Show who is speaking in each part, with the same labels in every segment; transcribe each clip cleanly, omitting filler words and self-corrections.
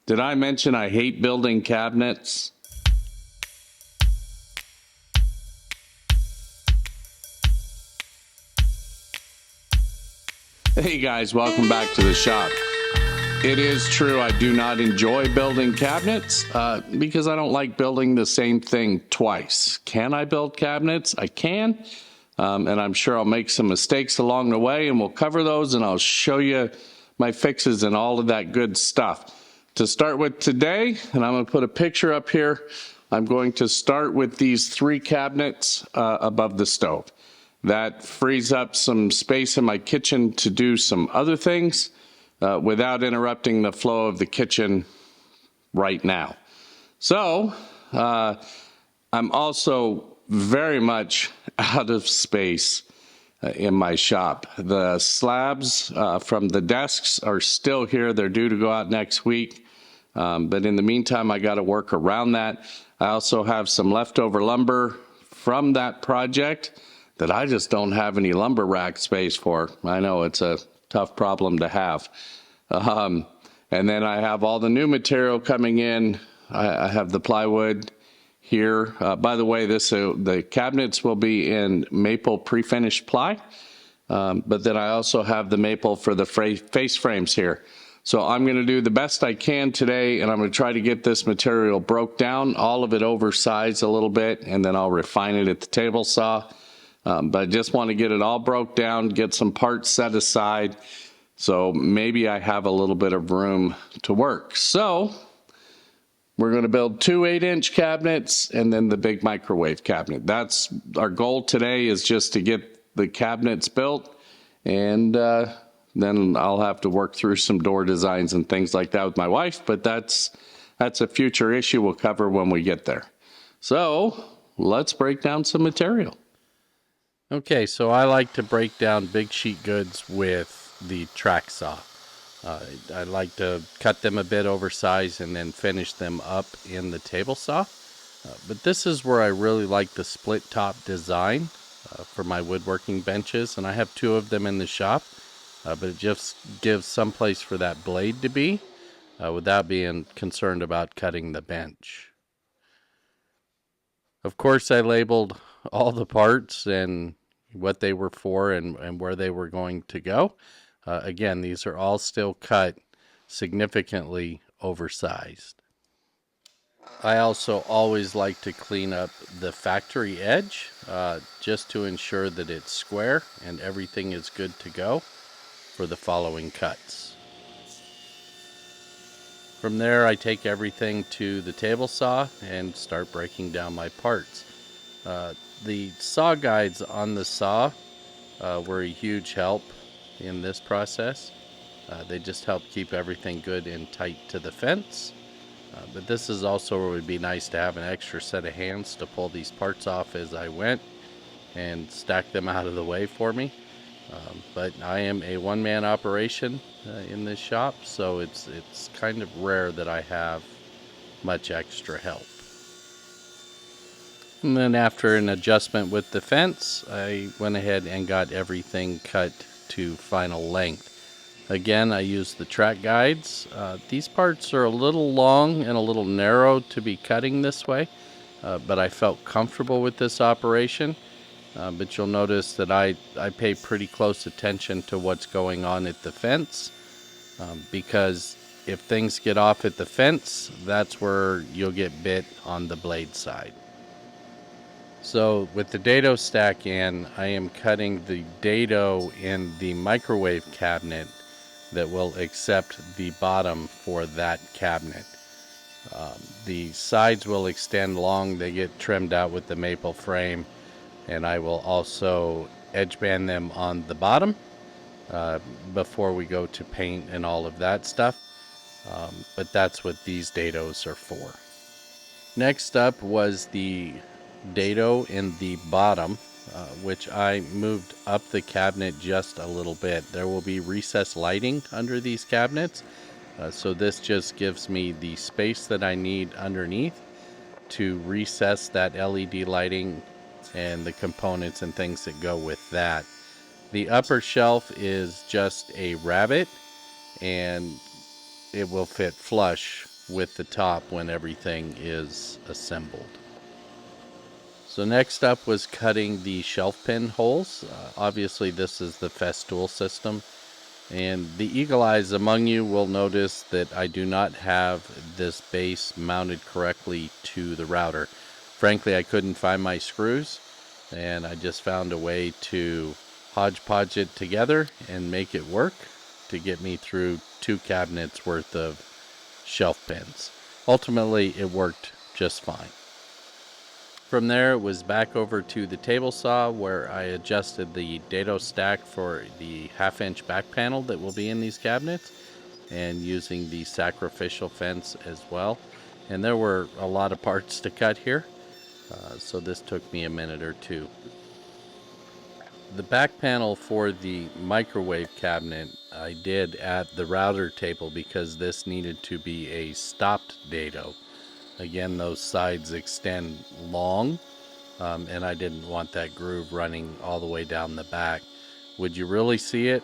Speaker 1: Did I mention I hate building cabinets? Hey guys, welcome back to the shop. It is true I do not enjoy building cabinets because I don't like building the same thing twice. Can I build cabinets? I can, and I'm sure I'll make some mistakes along the way, and we'll cover those, and I'll show you my fixes and all of that good stuff. To start with today, and I'm going to put a picture up here, I'm going to start with these 3 cabinets above the stove. That frees up some space in my kitchen to do some other things without interrupting the flow of the kitchen right now. So I'm also very much out of space in my shop. The slabs from the desks are still here. They're due to go out next week. But in the meantime, I got to work around that. I also have some leftover lumber from that project that I just don't have any lumber rack space for. I know it's a tough problem to have. And then I have all the new material coming in. I have the plywood here. By the way, the cabinets will be in maple pre-finished ply, but then I also have the maple for the face frames here. So I'm going to do the best I can today, and I'm going to try to get this material broke down, all of it oversized a little bit, and then I'll refine it at the table saw. But I just want to get it all broke down, get some parts set aside, so maybe I have a little bit of room to work. So we're going to build 2 8-inch cabinets and then the big microwave cabinet. That's our goal today, is just to get the cabinets built, and then I'll have to work through some door designs and things like that with my wife, but that's a future issue we'll cover when we get there. So let's break down some material.
Speaker 2: Okay, so I like to break down big sheet goods with the track saw. I like to cut them a bit oversized and then finish them up in the table saw. But this is where I really like the split top design for my woodworking benches, and I have 2 of them in the shop, but it just gives some place for that blade to be without being concerned about cutting the bench. Of course, I labeled all the parts and what they were for and where they were going to go. Again, these are all still cut significantly oversized. I also always like to clean up the factory edge just to ensure that it's square and everything is good to go for the following cuts. From there, I take everything to the table saw and start breaking down my parts. The saw guides on the saw were a huge help in this process. They just help keep everything good and tight to the fence. But this is also where it would be nice to have an extra set of hands to pull these parts off as I went and stack them out of the way for me. But I am a one-man operation in this shop, so it's kind of rare that I have much extra help. And then after an adjustment with the fence, I went ahead and got everything cut to final length. Again, I used the track guides. These parts are a little long and a little narrow to be cutting this way, but I felt comfortable with this operation. But you'll notice that I pay pretty close attention to what's going on at the fence, because if things get off at the fence, that's where you'll get bit on the blade side. So with the dado stack in, I am cutting the dado in the microwave cabinet that will accept the bottom for that cabinet. The sides will extend long, they get trimmed out with the maple frame, and I will also edge band them on the bottom before we go to paint and all of that stuff. But that's what these dados are for. Next up was the dado in the bottom, which I moved up the cabinet just a little bit. There will be recessed lighting under these cabinets, so this just gives me the space that I need underneath to recess that LED lighting and the components and things that go with that. The upper shelf is just a rabbet, and it will fit flush with the top when everything is assembled. So next up was cutting the shelf pin holes. Obviously this is the Festool system, and the eagle eyes among you will notice that I do not have this base mounted correctly to the router. Frankly, I couldn't find my screws, and I just found a way to hodgepodge it together and make it work to get me through 2 cabinets worth of shelf pins. Ultimately, it worked just fine. From there, it was back over to the table saw where I adjusted the dado stack for the 1/2-inch back panel that will be in these cabinets, and using the sacrificial fence as well. And there were a lot of parts to cut here, so this took me a minute or two. The back panel for the microwave cabinet I did at the router table because this needed to be a stopped dado. Again, those sides extend long, and I didn't want that groove running all the way down the back. Would you really see it?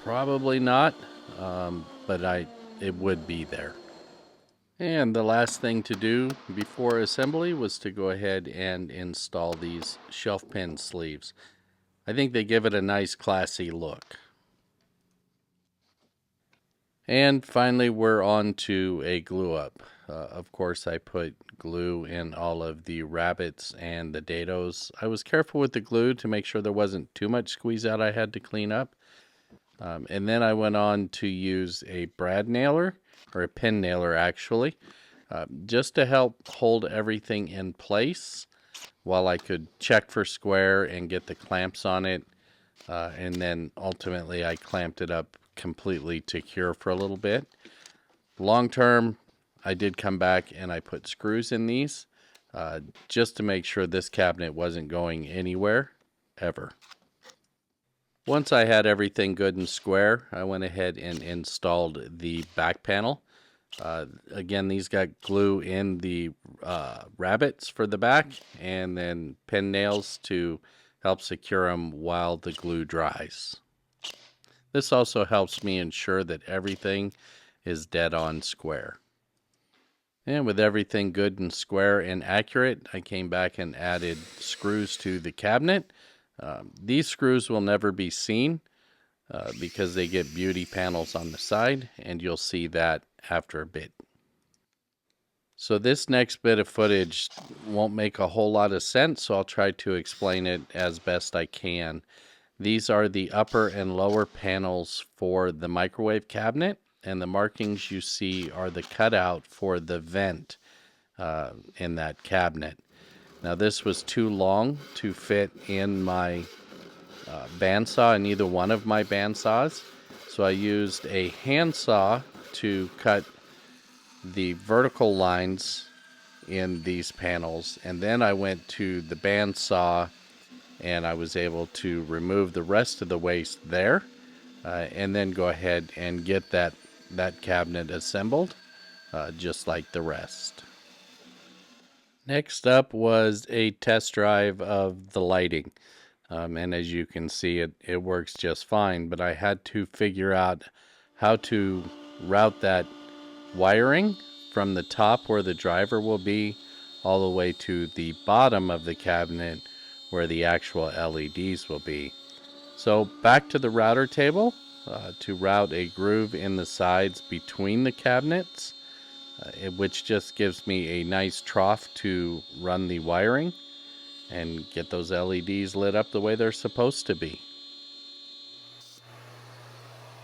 Speaker 2: Probably not, but it would be there. And the last thing to do before assembly was to go ahead and install these shelf pin sleeves. I think they give it a nice classy look. And finally, we're on to a glue up. Of course, I put glue in all of the rabbets and the dados. I was careful with the glue to make sure there wasn't too much squeeze out I had to clean up. And then I went on to use a brad nailer, or a pin nailer actually, just to help hold everything in place while I could check for square and get the clamps on it. And then ultimately I clamped it up completely to cure for a little bit. Long term, I did come back and I put screws in these just to make sure this cabinet wasn't going anywhere ever. Once I had everything good and square, I went ahead and installed the back panel. Again, these got glue in the rabbets for the back, and then pin nails to help secure them while the glue dries. This also helps me ensure that everything is dead on square. And with everything good and square and accurate, I came back and added screws to the cabinet. These screws will never be seen because they get beauty panels on the side, and you'll see that after a bit. So this next bit of footage won't make a whole lot of sense, so I'll try to explain it as best I can. These are the upper and lower panels for the microwave cabinet, and the markings you see are the cutout for the vent in that cabinet. Now this was too long to fit in my bandsaw, in either one of my bandsaws, so I used a handsaw to cut the vertical lines in these panels, and then I went to the bandsaw and I was able to remove the rest of the waste there, and then go ahead and get that cabinet assembled just like the rest. Next up was a test drive of the lighting, and as you can see, it works just fine, but I had to figure out how to route that wiring from the top where the driver will be all the way to the bottom of the cabinet where the actual LEDs will be. So back to the router table to route a groove in the sides between the cabinets, which just gives me a nice trough to run the wiring and get those LEDs lit up the way they're supposed to be.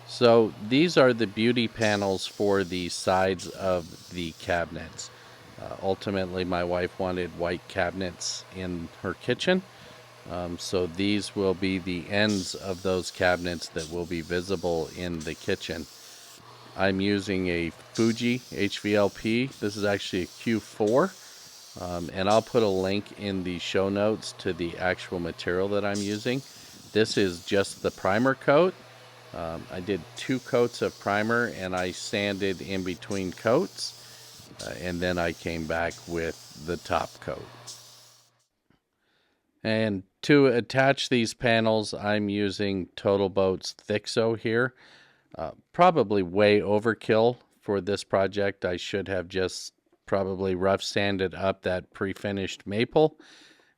Speaker 2: So these are the beauty panels for the sides of the cabinets. Ultimately, my wife wanted white cabinets in her kitchen. So these will be the ends of those cabinets that will be visible in the kitchen. I'm using a Fuji HVLP. This is actually a Q4. And I'll put a link in the show notes to the actual material that I'm using. This is just the primer coat. I did 2 coats of primer and I sanded in between coats. And then I came back with the top coat. And to attach these panels, I'm using Total Boat's Thixo here. Probably way overkill for this project, I should have just probably rough sanded up that pre-finished maple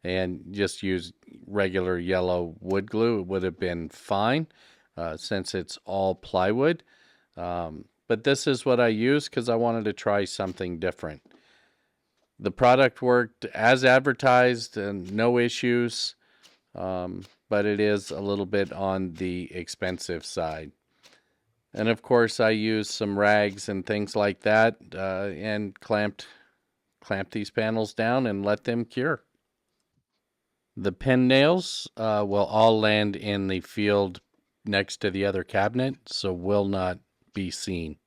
Speaker 2: and just used regular yellow wood glue. It would have been fine since it's all plywood. But this is what I used because I wanted to try something different. The product worked as advertised and no issues, but it is a little bit on the expensive side. And of course I used some rags and things like that and clamped these panels down and let them cure. The pin nails will all land in the field next to the other cabinet, so will not be seen.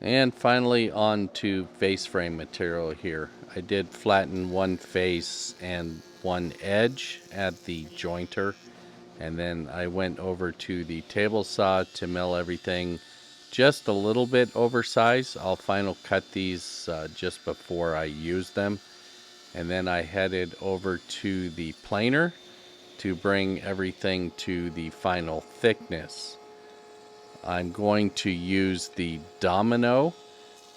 Speaker 2: And finally on to face frame material here. I did flatten one face and one edge at the jointer, and then I went over to the table saw to mill everything just a little bit oversized. I'll final cut these just before I use them. And then I headed over to the planer to bring everything to the final thickness. I'm going to use the domino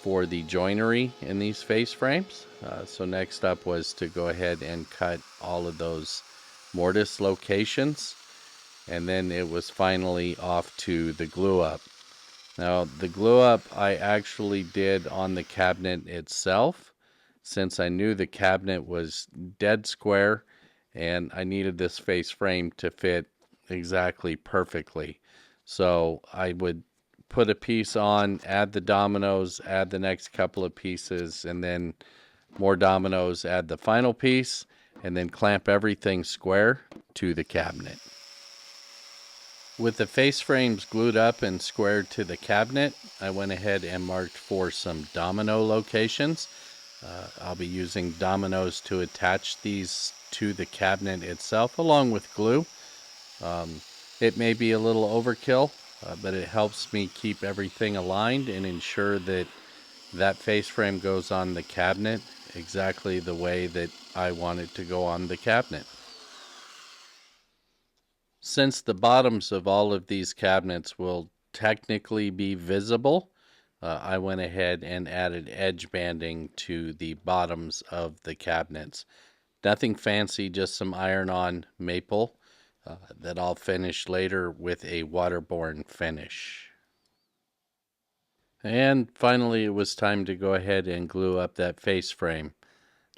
Speaker 2: for the joinery in these face frames. So next up was to go ahead and cut all of those mortise locations. And then it was finally off to the glue up. Now the glue up I actually did on the cabinet itself, since I knew the cabinet was dead square and I needed this face frame to fit exactly perfectly. So I would put a piece on, add the dominoes, add the next couple of pieces, and then more dominoes, add the final piece, and then clamp everything square to the cabinet. With the face frames glued up and squared to the cabinet, I went ahead and marked for some domino locations. I'll be using dominoes to attach these to the cabinet itself along with glue. It may be a little overkill, but it helps me keep everything aligned and ensure that that face frame goes on the cabinet exactly the way that I want it to go on the cabinet. Since the bottoms of all of these cabinets will technically be visible, I went ahead and added edge banding to the bottoms of the cabinets. Nothing fancy, just some iron-on maple that I'll finish later with a waterborne finish. And finally, it was time to go ahead and glue up that face frame.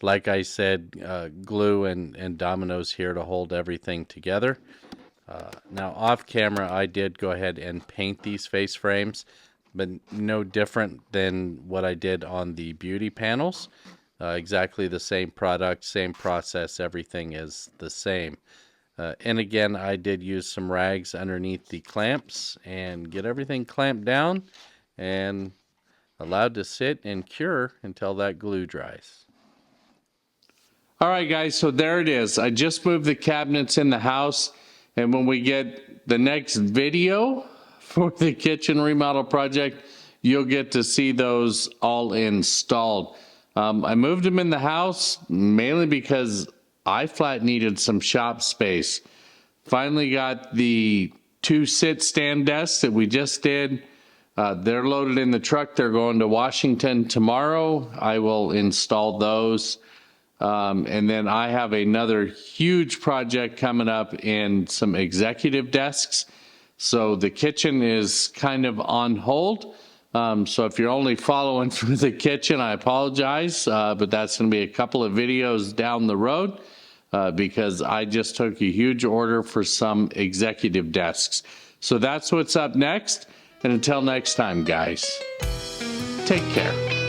Speaker 2: Like I said, glue and dominoes here to hold everything together. Now off camera, I did go ahead and paint these face frames, but no different than what I did on the beauty panels. Exactly the same product, same process, everything is the same. And again, I did use some rags underneath the clamps and get everything clamped down and allowed to sit and cure until that glue dries.
Speaker 1: All right, guys, so there it is. I just moved the cabinets in the house, and when we get the next video for the kitchen remodel project, you'll get to see those all installed. I moved them in the house mainly because I flat needed some shop space. Finally got the 2 sit-stand desks that we just did. They're loaded in the truck. They're going to Washington tomorrow. I will install those. And then I have another huge project coming up in some executive desks. So the kitchen is kind of on hold. So if you're only following through the kitchen, I apologize, but that's going to be a couple of videos down the road because I just took a huge order for some executive desks. So that's what's up next. And until next time, guys, take care.